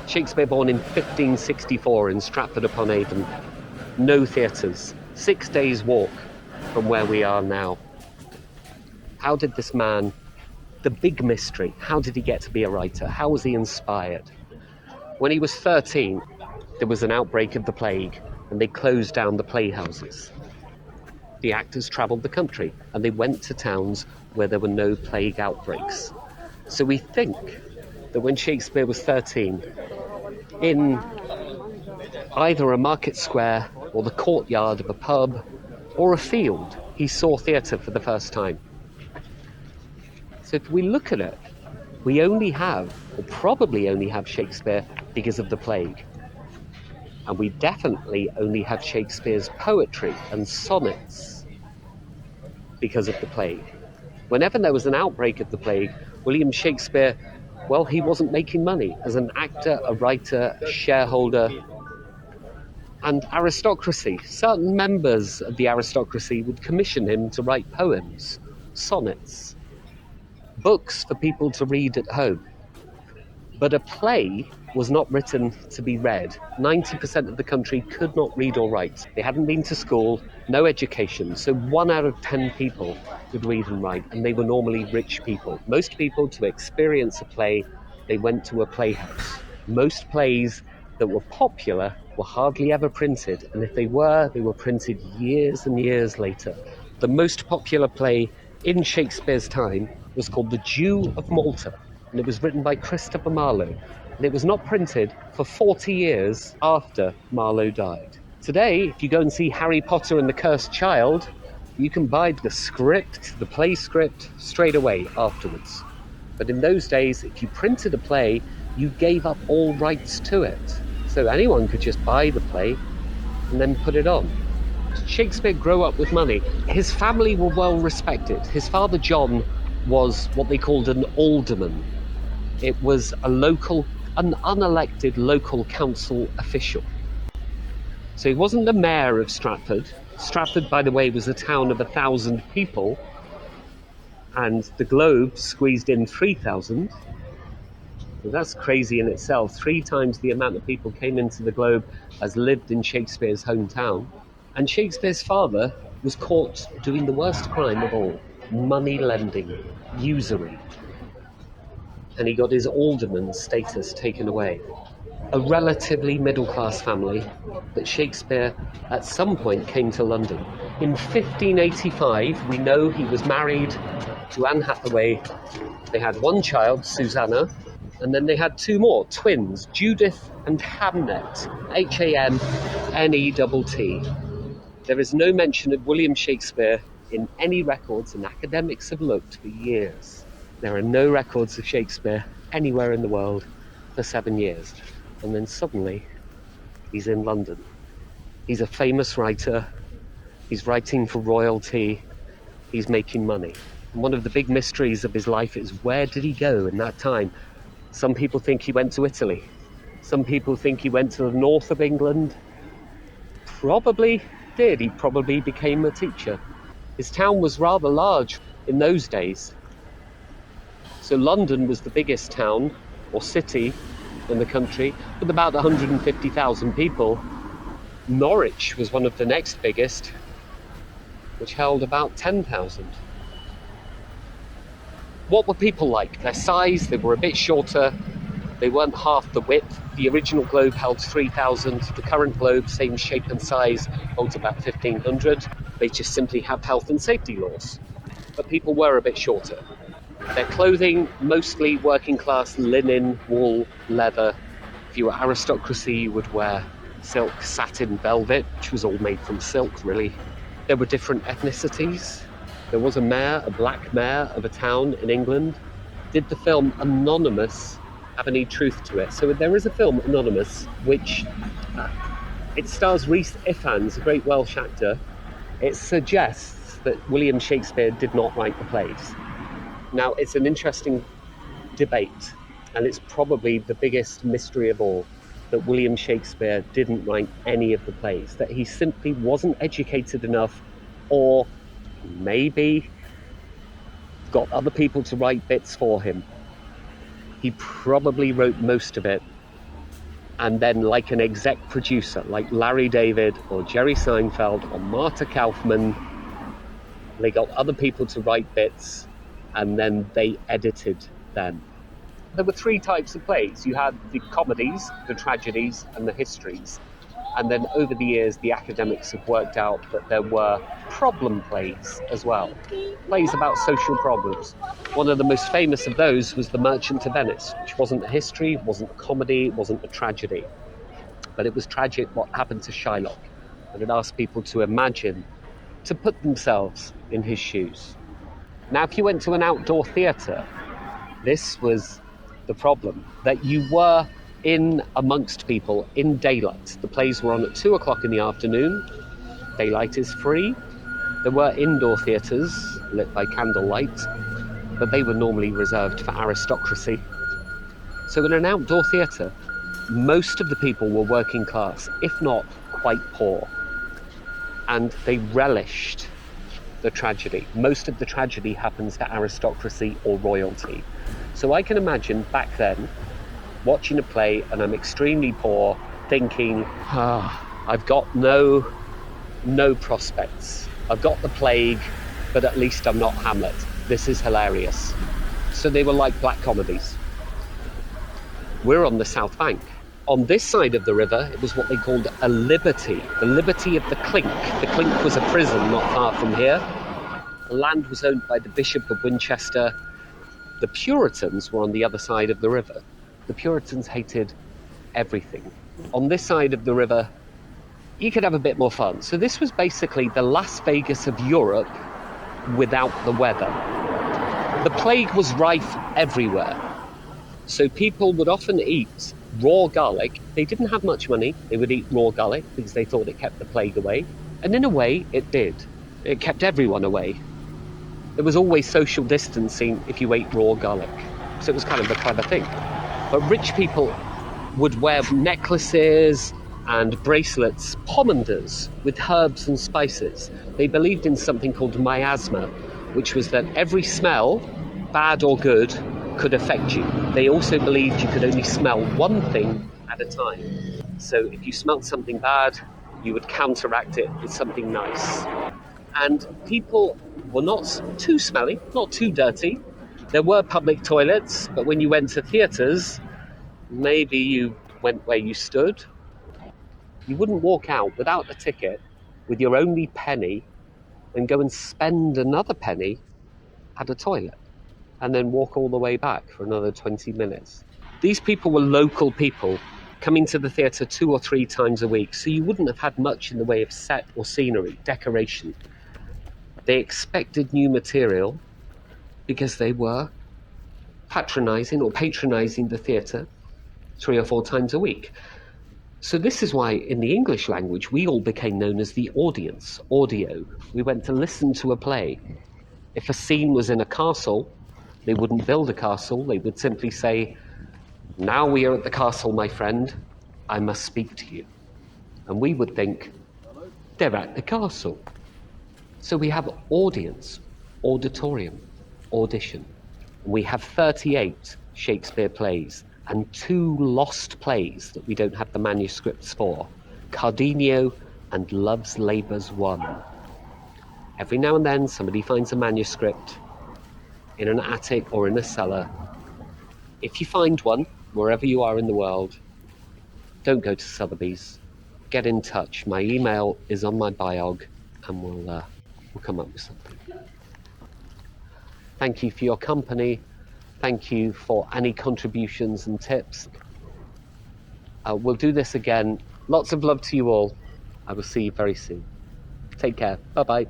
Shakespeare born in 1564 in Stratford-upon-Avon. No theatres. 6 days' walk from where we are now. How did this man, the big mystery, how did he get to be a writer? How was he inspired? When he was 13, there was an outbreak of the plague and they closed down the playhouses. The actors travelled the country and they went to towns where there were no plague outbreaks. So we think that when Shakespeare was 13, in either a market square or the courtyard of a pub or a field, he saw theatre for the first time. So if we look at it, we only have, or probably only have Shakespeare because of the plague. And we definitely only have Shakespeare's poetry and sonnets because of the plague. Whenever there was an outbreak of the plague, William Shakespeare, well, he wasn't making money as an actor, a writer, a shareholder, and aristocracy. Certain members of the aristocracy would commission him to write poems, sonnets, books for people to read at home. But a play was not written to be read. 90% of the country could not read or write. They hadn't been to school, no education. So 1 out of 10 people could read and write, and they were normally rich people. Most people, to experience a play, they went to a playhouse. Most plays that were popular were hardly ever printed, and if they were printed years and years later. The most popular play in Shakespeare's time was called The Jew of Malta, and it was written by Christopher Marlowe, and it was not printed for 40 years after Marlowe died. Today, if you go and see Harry Potter and the Cursed Child, you can buy the script, the play script, straight away afterwards. But in those days, if you printed a play, you gave up all rights to it. So anyone could just buy the play and then put it on. Shakespeare grew up with money. His family were well respected. His father, John, was what they called an alderman. It was an unelected local council official. So he wasn't the mayor of Stratford. Stratford, by the way, was a town of 1,000 people, and the Globe squeezed in 3,000. Well, that's crazy in itself. 3 times the amount of people came into the Globe as lived in Shakespeare's hometown. And Shakespeare's father was caught doing the worst crime of all, money lending, usury. And he got his alderman status taken away. A relatively middle-class family, but Shakespeare at some point came to London. In 1585, we know he was married to Anne Hathaway. They had 1 child, Susanna, and then they had 2 more, twins, Judith and Hamnet, Hamnett. There is no mention of William Shakespeare in any records, and academics have looked for years. There are no records of Shakespeare anywhere in the world for 7 years. And then suddenly, he's in London. He's a famous writer. He's writing for royalty. He's making money. And one of the big mysteries of his life is, where did he go in that time? Some people think he went to Italy. Some people think he went to the north of England. Probably did. He probably became a teacher. His town was rather large in those days. So London was the biggest town or city in the country with about 150,000 people. Norwich was one of the next biggest, which held about 10,000. What were people like? Their size, they were a bit shorter. They weren't half the width. The original Globe held 3,000. The current Globe, same shape and size, holds about 1,500. They just simply have health and safety laws. But people were a bit shorter. Their clothing, mostly working class linen, wool, leather. If you were aristocracy, you would wear silk, satin, velvet, which was all made from silk, really. There were different ethnicities. There was a mayor, a black mayor of a town in England. Did the film Anonymous have any truth to it? So there is a film, Anonymous, which it stars Rhys Ifans, a great Welsh actor. It suggests that William Shakespeare did not write the plays. Now, it's an interesting debate, and it's probably the biggest mystery of all, that William Shakespeare didn't write any of the plays, that he simply wasn't educated enough, or maybe got other people to write bits for him. He probably wrote most of it And then like an exec producer, like Larry David or Jerry Seinfeld or Marta Kaufman, they got other people to write bits and then they edited them. There were three types of plays. You had the comedies, the tragedies, and the histories. And then over the years, the academics have worked out that there were problem plays as well. Plays about social problems. One of the most famous of those was The Merchant of Venice, which wasn't a history, wasn't a comedy, wasn't a tragedy. But it was tragic what happened to Shylock. And it asked people to imagine, to put themselves in his shoes. Now, if you went to an outdoor theatre, this was the problem, that you were in amongst people in daylight. The plays were on at 2 o'clock in the afternoon. Daylight is free. There were indoor theatres lit by candlelight, but they were normally reserved for aristocracy. So in an outdoor theatre, most of the people were working class, if not quite poor. And they relished the tragedy. Most of the tragedy happens to aristocracy or royalty. So I can imagine back then, watching a play and I'm extremely poor, thinking, I've got no prospects. I've got the plague, but at least I'm not Hamlet. This is hilarious. So they were like black comedies. We're on the South Bank. On this side of the river, it was what they called a liberty, the liberty of the Clink. The Clink was a prison not far from here. The land was owned by the Bishop of Winchester. The Puritans were on the other side of the river. The Puritans hated everything. On this side of the river, you could have a bit more fun. So this was basically the Las Vegas of Europe without the weather. The plague was rife everywhere. So people would often eat raw garlic. They didn't have much money. They would eat raw garlic because they thought it kept the plague away. And in a way, it did. It kept everyone away. There was always social distancing if you ate raw garlic. So it was kind of a clever thing. But rich people would wear necklaces and bracelets, pomanders with herbs and spices. They believed in something called miasma, which was that every smell, bad or good, could affect you. They also believed you could only smell one thing at a time. So if you smelled something bad, you would counteract it with something nice. And people were not too smelly, not too dirty. There were public toilets, but when you went to theatres, maybe you went where you stood. You wouldn't walk out without a ticket with your only penny and go and spend another penny at a toilet and then walk all the way back for another 20 minutes. These people were local people coming to the theatre 2 or 3 times a week, so you wouldn't have had much in the way of set or scenery, decoration. They expected new material because they were patronising the theatre 3 or 4 times a week. So this is why in the English language we all became known as the audience, audio. We went to listen to a play. If a scene was in a castle, they wouldn't build a castle, they would simply say, "Now we are at the castle, my friend, I must speak to you." And we would think, they're at the castle. So we have audience, auditorium, audition. We have 38 Shakespeare plays and 2 lost plays that we don't have the manuscripts for, Cardenio and Love's Labour's Won. Every now and then somebody finds a manuscript in an attic or in a cellar. If you find one, wherever you are in the world, don't go to Sotheby's. Get in touch. My email is on my biog and we'll come up with something. Thank you for your company. Thank you for any contributions and tips. We'll do this again. Lots of love to you all. I will see you very soon. Take care. Bye-bye.